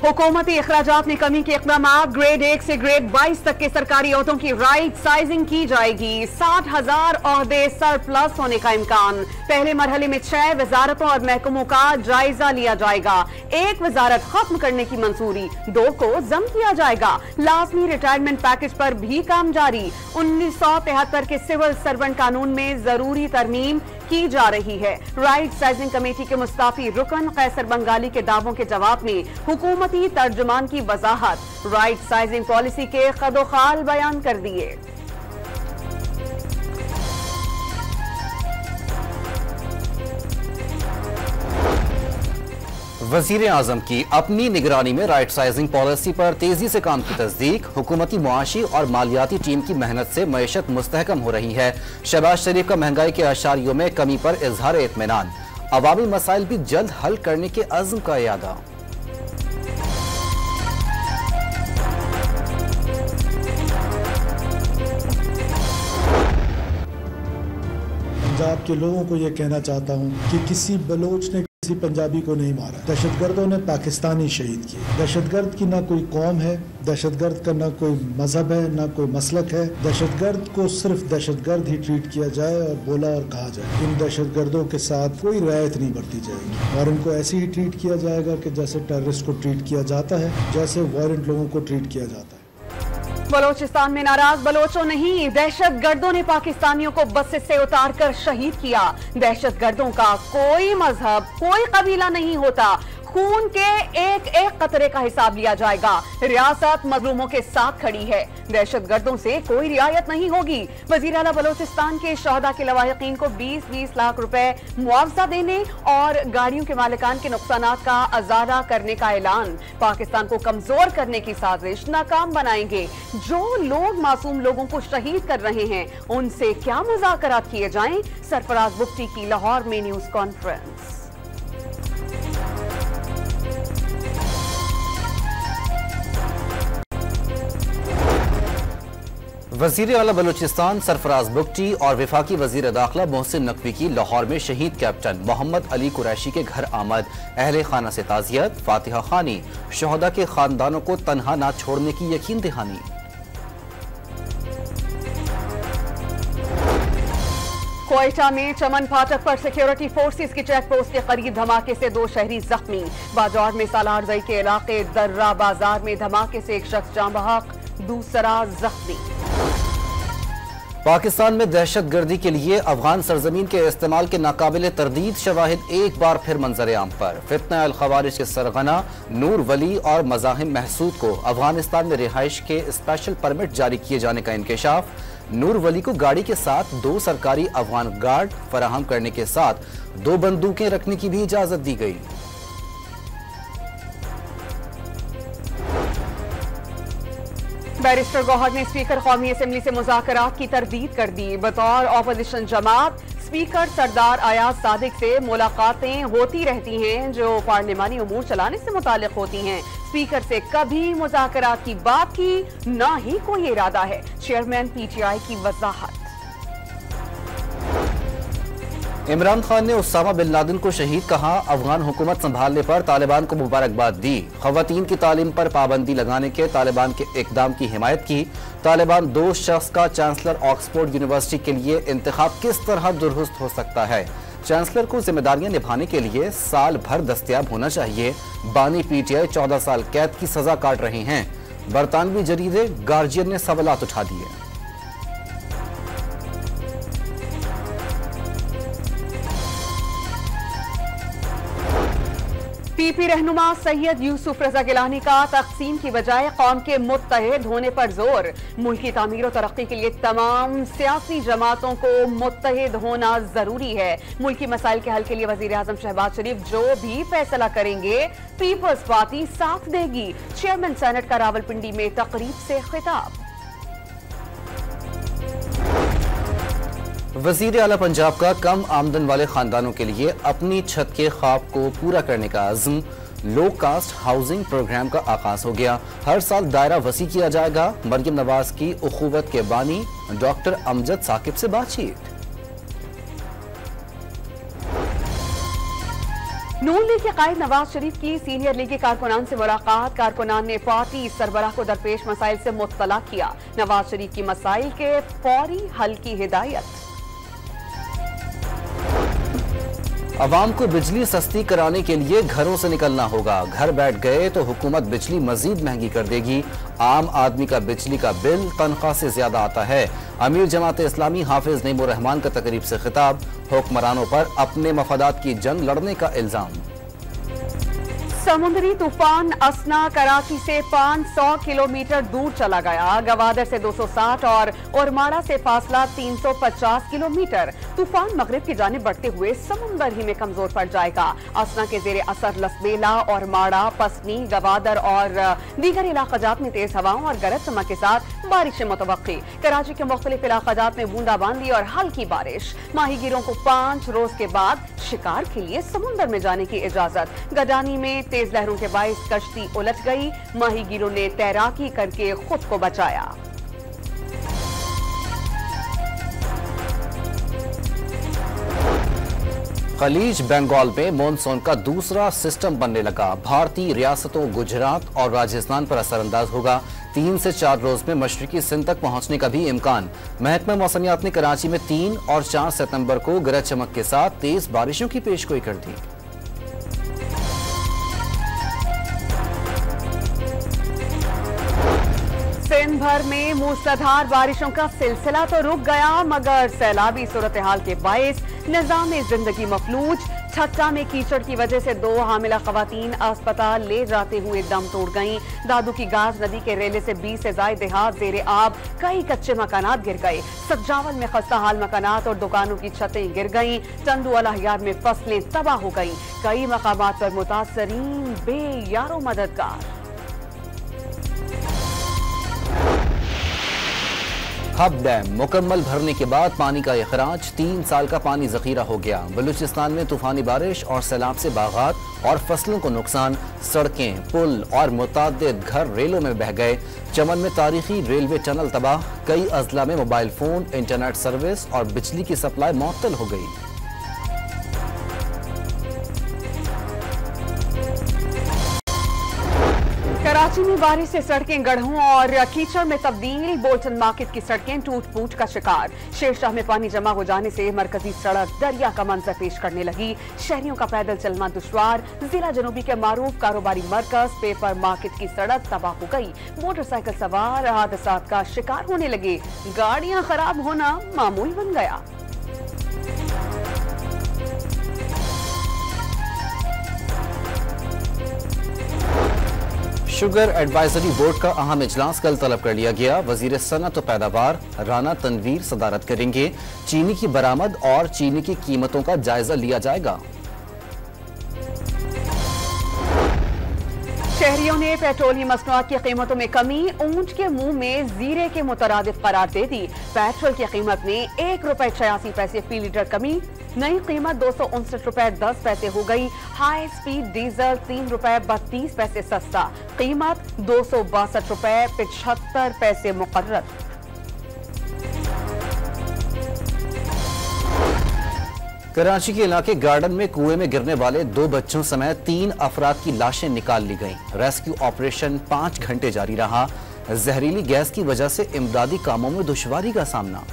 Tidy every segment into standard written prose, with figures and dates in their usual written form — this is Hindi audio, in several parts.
हुकूमती अखराजात में कमी के इक़दाम, ग्रेड 1 से ग्रेड 22 तक के सरकारी ओहदों की राइट साइजिंग की जाएगी। 60,000 ओहदे सरप्लस होने का इम्कान। पहले मरहले में 6 वजारतों और महकमों का जायजा लिया जाएगा। 1 वजारत खत्म करने की मंजूरी, 2 को जम किया जाएगा। लाजमी रिटायरमेंट पैकेज पर भी काम जारी। 1973 के सिविल सर्वेंट कानून में जरूरी तरमीम की जा रही है। राइट साइजिंग कमेटी के मुस्ताफी रुकन कैसर बंगाली के दावों के जवाब में हुकूमती तर्जुमान की वजाहत, राइट साइजिंग पॉलिसी के खदोखाल बयान कर दिए। वजीर आजम की अपनी निगरानी में राइट साइजिंग पॉलिसी पर तेजी से काम की तस्दीक। हुकूमती मुआशी और मालियाती टीम की मेहनत से मईशत मुस्तहकम हो रही है। शहबाज शरीफ का महंगाई के अशारियों में कमी पर इजहार इत्मीनान। अवामी मसाइल भी जल्द हल करने के अज़्म का इरादा। पंजाब के लोगों को यह कहना चाहता हूँ कि किसी बलोच ने किसी पंजाबी को नहीं मारा। दहशतगर्दों ने पाकिस्तानी शहीद किए। दहशतगर्द की ना कोई कौम है, दहशतगर्द का ना कोई मजहब है, ना कोई मसलक है। दहशतगर्द को सिर्फ दहशतगर्द ही ट्रीट किया जाए और बोला और कहा जाए। इन दहशतगर्दों के साथ कोई रियायत नहीं बरती जाएगी और उनको ऐसे ही ट्रीट किया जाएगा कि जैसे टेररिस्ट को ट्रीट किया जाता है, जैसे वायलेंट लोगों को ट्रीट किया जाता है। बलोचिस्तान में नाराज बलोचों नहीं, दहशतगर्दों ने पाकिस्तानियों को बस से उतारकर शहीद किया। दहशतगर्दों का कोई मजहब, कोई कबीला नहीं होता। खून के एक एक कतरे का हिसाब लिया जाएगा। रियासत मजलूमों के साथ खड़ी है। दहशतगर्दों से कोई रियायत नहीं होगी। वजीर आला बलोचिस्तान के शहदा के लवाहिकीन को 20-20 लाख रुपए मुआवजा देने और गाड़ियों के मालिकान के नुकसानात का अजाला करने का ऐलान। पाकिस्तान को कमजोर करने की साजिश नाकाम बनाएंगे। जो लोग मासूम लोगों को शहीद कर रहे हैं, उनसे क्या मुज़ाकरात किए जाएं? सरफराज बुख्ती की लाहौर में न्यूज कॉन्फ्रेंस। वजीर आला बलूचिस्तान सरफराज बुख्ती और वफाकी वजीर दाखिला मोहसिन नकवी की लाहौर में शहीद कैप्टन मोहम्मद अली कुरैशी के घर आमद। अहले खाना से ताज़ियत, फातिहा खानी, शहदा के खानदानों को तनहा ना छोड़ने की यकीन दहानी। कोयटा में चमन फाटक पर सिक्योरिटी फोर्सेस की चेक पोस्ट के करीब धमाके से 2 शहरी जख्मी। बाजार में सालारजई के इलाके दर्रा बाजार में धमाके से एक शख्स जाँ बहक, दूसरा जख्मी। पाकिस्तान में दहशतगर्दी के लिए अफगान सरजमीन के इस्तेमाल के नाकाबिले तरदीद शवाहिद एक बार फिर मंजर आम पर। फितना अल खवारिज के सरगना नूर वली और मज़ाहिम महसूद को अफगानिस्तान में रिहाइश के स्पेशल परमिट जारी किए जाने का इंकशाफ। नूर वली को गाड़ी के साथ 2 सरकारी अफगान गार्ड फराहम करने के साथ 2 बंदूकें रखने की भी इजाजत दी गई। बैरिस्टर गौहर ने स्पीकर कौमी असेंबली से मुज़ाकरात की तरदीद कर दी। बतौर ऑपोजिशन जमात स्पीकर सरदार अयाज सादिक से मुलाकातें होती रहती हैं जो पार्लिमानी उमूर चलाने से मुताल्लिक होती हैं। स्पीकर से कभी मुज़ाकरात की बात की ना ही कोई इरादा है। चेयरमैन PTI की वजाहत। इमरान खान ने उसामा बिन लादेन को शहीद कहा। अफगान हुकूमत संभालने पर तालिबान को मुबारकबाद दी। खवातीन की तालीम पर पाबंदी लगाने के तालिबान के इकदाम की हिमायत की। तालिबान 2 शख्स का चांसलर ऑक्सफोर्ड यूनिवर्सिटी के लिए इंतखाब किस तरह दुरुस्त हो सकता है? चांसलर को जिम्मेदारियां निभाने के लिए साल भर दस्तयाब होना चाहिए। बानी PTI 14 साल कैद की सजा काट रहे हैं। बरतानवी जरीदे गार्जियन ने सवालात उठा दिए। PP रहनुमा सैयद यूसुफ रजा गिलानी का तकसीम की बजाय कौम के मुत्तहिद होने पर जोर। मुल्क की तामीर और तरक्की के लिए तमाम सियासी जमातों को मुत्तहिद होना जरूरी है। मुल्की मसाइल के हल के लिए वजीर आजम शहबाज शरीफ जो भी फैसला करेंगे पीपल्स पार्टी साथ देगी। चेयरमैन सेनेट का रावलपिंडी में तकरीब से खिताब। वजीर आला पंजाब का कम आमदन वाले खानदानों के लिए अपनी छत के ख्वाब को पूरा करने का अज़्म। लो कास्ट हाउसिंग प्रोग्राम का आगाज हो गया। हर साल दायरा वसी किया जाएगा। मरियम नवाज की उखुवत के बानी डॉक्टर अमजद साकिब से बातचीत। नून लीग के कायद नवाज शरीफ की सीनियर लीगी कारकुनान से मुलाकात। कारकुनान ने पार्टी सरबराह को दरपेश मसाइल से मुत्तला किया। नवाज शरीफ की मसाइल के फौरी हल की हिदायत। अवाम को बिजली सस्ती कराने के लिए घरों से निकलना होगा। घर बैठ गए तो हुकूमत बिजली मजीद महंगी कर देगी। आम आदमी का बिजली का बिल तनख्वाह से ज्यादा आता है। अमीर जमात इस्लामी हाफिज नईमुर रहमान का तकरीब से खिताब। हुक्मरानों पर अपने मफादात की जंग लड़ने का इल्जाम। समुद्री तूफान असना कराची से 500 किलोमीटर दूर चला गया। गवादर से 260 और ओरमाड़ा से फासला 350 किलोमीटर। तूफान मगरिब की जानिब बढ़ते हुए समुंदर ही में कमजोर पड़ जाएगा। असना के जेरे असर लसबेला, ओरमाड़ा, पसनी, गवादर और दीगर इलाकाजात में तेज हवाओं और गरज चमक के साथ बारिशें मुतवक्की। कराची के मुख्तलिफ इलाकाजात में बूंदाबांदी और हल्की बारिश। माहीगीरों को 5 रोज के बाद शिकार के लिए समुंदर में जाने की इजाजत। गडानी में तेज लहरों के बाइस कश्ती उलझ गई। माहीगीरों ने तैराकी करके खुद को बचाया। खलीज बंगाल में मॉनसून का दूसरा सिस्टम बनने लगा। भारतीय रियासतों गुजरात और राजस्थान पर असरअंदाज होगा। 3 से 4 रोज में मशरकी सिंध तक पहुंचने का भी इम्कान। महकमा मौसमियात ने कराची में 3 और 4 सितंबर को गरज चमक के साथ तेज बारिशों की पेशगोई कर दी। सिंध भर में मूसलाधार बारिशों का सिलसिला तो रुक गया, मगर सैलाबी सूरत हाल के बायस निजाम जिंदगी मफलूज। छट्टा में कीचड़ की वजह से 2 हामिला खवातीन अस्पताल ले जाते हुए दम तोड़ गईं। दादू की गाज नदी के रेले से 20 से ज्यादा देहात जेरे आब। कई कच्चे मकानात गिर गए। सज्जावल में खस्ता हाल मकानात और दुकानों की छतें गिर गईं। चंदू अलहयार में फसलें तबाह हो गईं। कई मकामात पर मुतासरीन बेयारो मददगार। हब डैम मुकम्मल भरने के बाद पानी का अखराज। 3 साल का पानी जखीरा हो गया। बलूचिस्तान में तूफानी बारिश और सैलाब से बागात और फसलों को नुकसान। सड़कें, पुल और मुतादिद घर रेलों में बह गए। चमन में तारीखी रेलवे टनल तबाह। कई अजला में मोबाइल फोन, इंटरनेट सर्विस और बिजली की सप्लाई मुअत्तल हो गई। कराची में बारिश से सड़कें गढ़ों और कीचड़ में तब्दील। बोल्टन मार्केट की सड़कें टूट फूट का शिकार। शेरशाह में पानी जमा हो जाने से मरकजी सड़क दरिया का मंजर पेश करने लगी। शहरियों का पैदल चलना दुश्वार। जिला जनूबी के मारूफ कारोबारी मरकज पेपर मार्केट की सड़क तबाह हो गई। मोटरसाइकिल सवार हादसात का शिकार होने लगे। गाड़ियां खराब होना मामूल बन गया। शुगर एडवाइजरी बोर्ड का अहम इजलास कल तलब कर लिया गया। वजीर सनअत और पैदावार राना तनवीर सदारत करेंगे। चीनी की बरामद और चीनी की कीमतों का जायजा लिया जाएगा। शहरियों ने पेट्रोलियम मसनूआत की कीमतों में कमी। ऊंट के मुंह में जीरे के मुतरादिफ करार दे दी। पेट्रोल की कीमत में ₹1.86 फी लीटर कमी। नई कीमत ₹259.10 हो गई। हाई स्पीड डीजल ₹3.32 सस्ता। कीमत ₹262.75 मुकर्रर। कराची के इलाके गार्डन में कुएं में गिरने वाले 2 बच्चों समेत 3 अफराद की लाशें निकाल ली गईं। रेस्क्यू ऑपरेशन 5 घंटे जारी रहा। जहरीली गैस की वजह से इमदादी कामों में दुश्वारी का सामना।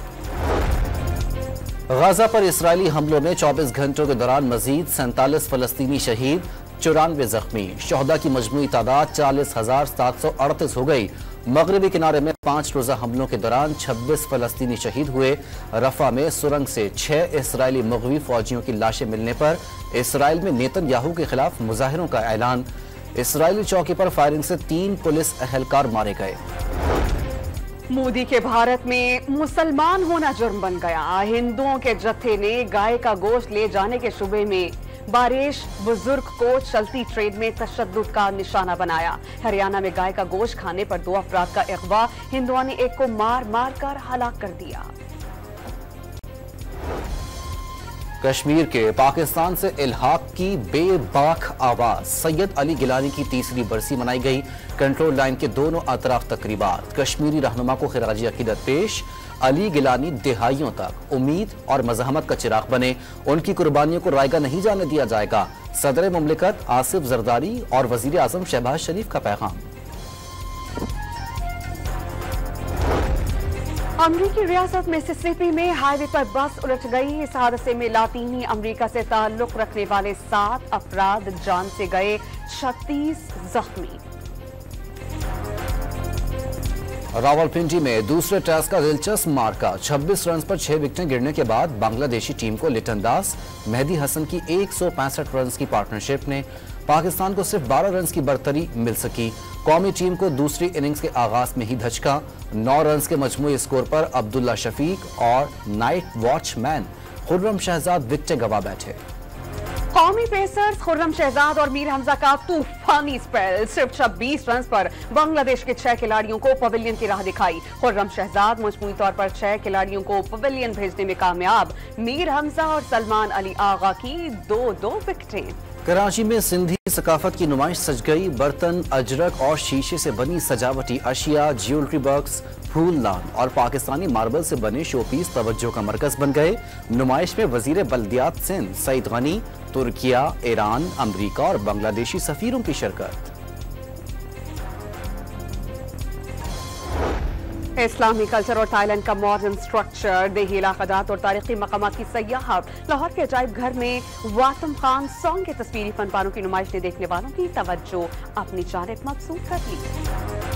गाजा पर इस्राएली हमलों में 24 घंटों के दौरान मजीद 47 फलस्तीनी शहीद, 94 जख्मी। शहदा की मजमूई तादाद 40,738 हो गई। मगरबी किनारे में 5 रोजा हमलों के दौरान 26 फलस्तीनी शहीद हुए। रफा में सुरंग से 6 इसराइली मगवी फौजियों की लाशें मिलने पर इसराइल में नेतन्याहू के खिलाफ मुजाहिरों का ऐलान। इसराइली चौकी पर फायरिंग से 3 पुलिस अहलकार मारे गए। मोदी के भारत में मुसलमान होना जुर्म बन गया। हिंदुओं के जत्थे ने गाय का गोश्त ले जाने के शुबे में बारिश बुजुर्ग को चलती ट्रेन में तशद्दुद का निशाना बनाया। हरियाणा में गाय का गोश्त खाने पर 2 अफराद का अगवा। हिंदुओं ने एक को मार मार कर हलाक कर दिया। कश्मीर के पाकिस्तान से इल्हाक की बेबाक आवाज। सैयद अली गिलानी की तीसरी बरसी मनाई गई। कंट्रोल लाइन के दोनों अतराफ तकरीबात। कश्मीरी रहनुमा को खिराजी अकीदत पेश। अली गिलानी दिहाइयों तक उम्मीद और मज़ाहमत का चिराग बने। उनकी कुर्बानियों को रायगा नहीं जाने दिया जाएगा। सदर मुमलिकत आसिफ जरदारी और वजीर आजम शहबाज शरीफ का पैगाम। अमरीकी रियासत मिसिसिपी में हाईवे पर बस उलट गई। इस हादसे में लातीनी अमरीका से ताल्लुक रखने वाले 7 अफराद जान से गए, 36 जख्मी। रावलपिंडी में दूसरे टेस्ट का दिलचस्प मार्का। 26 रन पर 6 विकेटें गिरने के बाद बांग्लादेशी टीम को लिटन दास, मेहदी हसन की 165 रन की पार्टनरशिप ने पाकिस्तान को सिर्फ 12 रन की बरतरी मिल सकी। कौमी टीम को दूसरी इनिंग्स के आगाज में ही धचका। 9 रन के मजमूई स्कोर पर अब्दुल्ला शफीक और नाइट वॉचमैन खुर्रम शहजाद विकेटें गंवा बैठे। कौमी पेसर्स खुर्रम शहजाद और मीर हमजा का तूफानी स्पेल। सिर्फ 26 रन पर बांग्लादेश के 6 खिलाड़ियों को पवेलियन की राह दिखाई। खुर्रम शहजाद मजमूई तौर पर 6 खिलाड़ियों को पवेलियन भेजने में कामयाब। मीर हमजा और सलमान अली आगा की 2-2 विकेटें। कराची में सिंधी सकाफत की नुमाइश सज गई। बर्तन, अजरक और शीशे से बनी सजावटी अशिया, ज्वेलरी बॉक्स, फूलदान और पाकिस्तानी मार्बल से बने शोपीस तवज्जो का मरकज बन गए। नुमाइश में वजीर बल्दियात सिंध सईद गनी, तुर्किया, ईरान, अमरीका और बांग्लादेशी सफीरों की शिरकत। इस्लामी कल्चर और थाईलैंड का मॉडर्न स्ट्रक्चर, देही इलाकात और तारीखी मकामात की सयाहत। लाहौर के अजायब घर में वातम खान सॉन्ग के तस्वीरी फनपारों की नुमाइश ने देखने वालों की तवज्जो अपनी जानिब मबसूर कर ली।